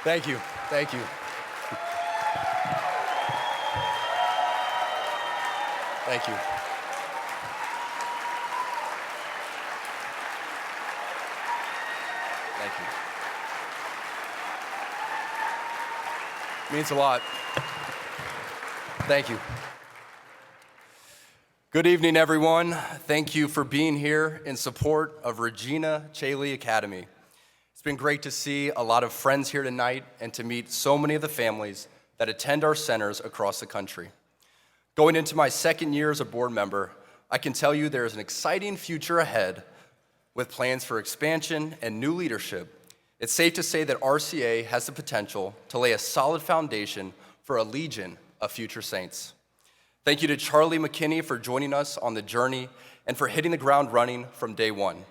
Thank you. Thank you. Thank you. Thank you. Means a lot. Thank you. Good evening, everyone. Thank you for being here in support of Regina Chaley Academy. It's been great to see a lot of friends here tonight and to meet so many of the families that attend our centers across the country. Going into my second year as a board member, I can tell you there is an exciting future ahead with plans for expansion and new leadership. It's safe to say that RCA has the potential to lay a solid foundation for a legion of future saints. Thank you to Charlie McKinney for joining us on the journey and for hitting the ground running from day one.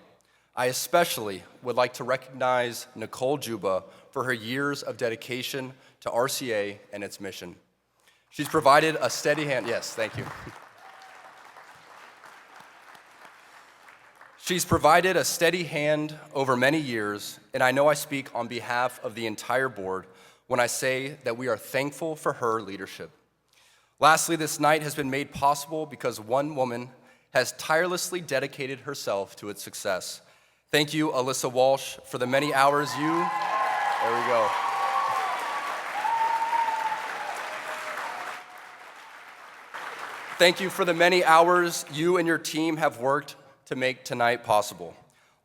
I especially would like to recognize Nicole Juba for her years of dedication to RCA and its mission. She's provided a steady hand. Yes, thank you. She's provided a steady hand over many years, and I know I speak on behalf of the entire board when I say that we are thankful for her leadership. Lastly, this night has been made possible because one woman has tirelessly dedicated herself to its success. Thank you, Alyssa Walsh, for the many hours you, there we go. Thank you for the many hours you and your team have worked to make tonight possible.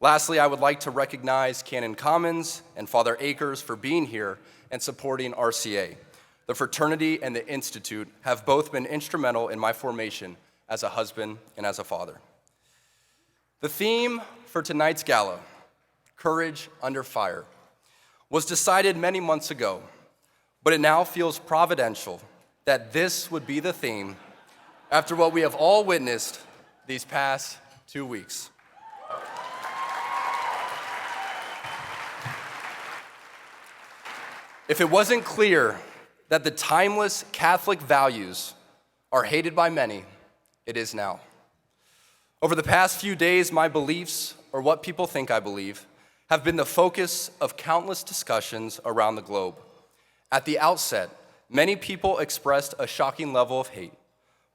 Lastly, I would like to recognize Canon Commons and Father Akers for being here and supporting RCA. The fraternity and the institute have both been instrumental in my formation as a husband and as a father. The theme for tonight's gala, Courage Under Fire, was decided many months ago, but it now feels providential that this would be the theme after what we have all witnessed these past 2 weeks. If it wasn't clear that the timeless Catholic values are hated by many, it is now. Over the past few days, my beliefs, or what people think I believe, have been the focus of countless discussions around the globe. At the outset, many people expressed a shocking level of hate,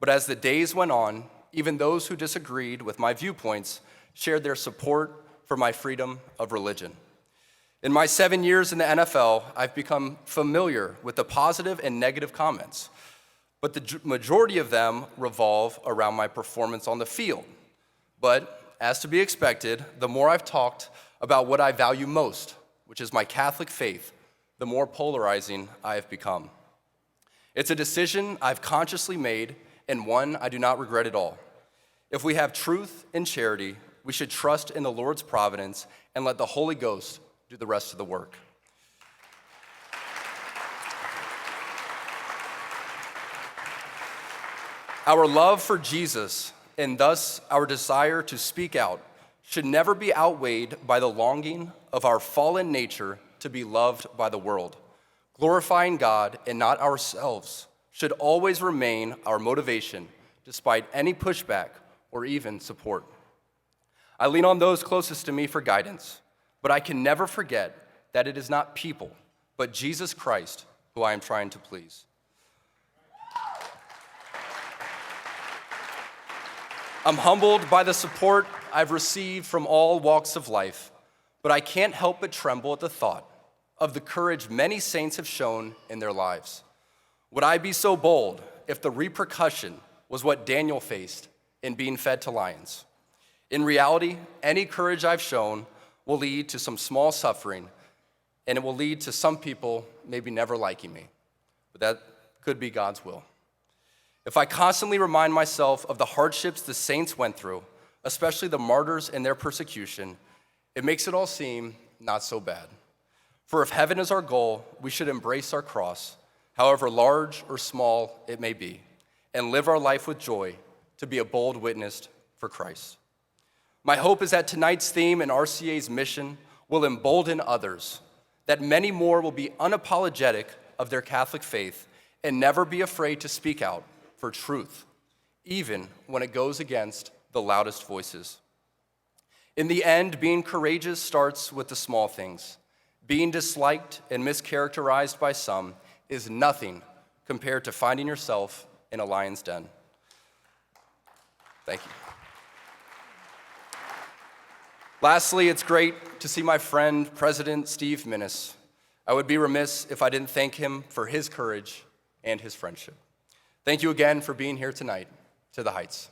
but as the days went on, even those who disagreed with my viewpoints shared their support for my freedom of religion. In my 7 years in the NFL, I've become familiar with the positive and negative comments, but the majority of them revolve around my performance on the field. But as to be expected, the more I've talked about what I value most, which is my Catholic faith, the more polarizing I have become. It's a decision I've consciously made and one I do not regret at all. If we have truth and charity, we should trust in the Lord's providence and let the Holy Ghost do the rest of the work. Our love for Jesus, and thus our desire to speak out, should never be outweighed by the longing of our fallen nature to be loved by the world. Glorifying God and not ourselves should always remain our motivation, despite any pushback or even support. I lean on those closest to me for guidance, but I can never forget that it is not people, but Jesus Christ who I am trying to please. I'm humbled by the support I've received from all walks of life, but I can't help but tremble at the thought of the courage many saints have shown in their lives. Would I be so bold if the repercussion was what Daniel faced in being fed to lions? In reality, any courage I've shown will lead to some small suffering, and it will lead to some people maybe never liking me, but that could be God's will. If I constantly remind myself of the hardships the saints went through, especially the martyrs in their persecution, it makes it all seem not so bad. For if heaven is our goal, we should embrace our cross, however large or small it may be, and live our life with joy to be a bold witness for Christ. My hope is that tonight's theme and RCA's mission will embolden others, that many more will be unapologetic of their Catholic faith and never be afraid to speak out for truth, even when it goes against the loudest voices. In the end, being courageous starts with the small things. Being disliked and mischaracterized by some is nothing compared to finding yourself in a lion's den. Thank you. Lastly, it's great to see my friend, President Steve Minnis. I would be remiss if I didn't thank him for his courage and his friendship. Thank you again for being here tonight. To the Heights.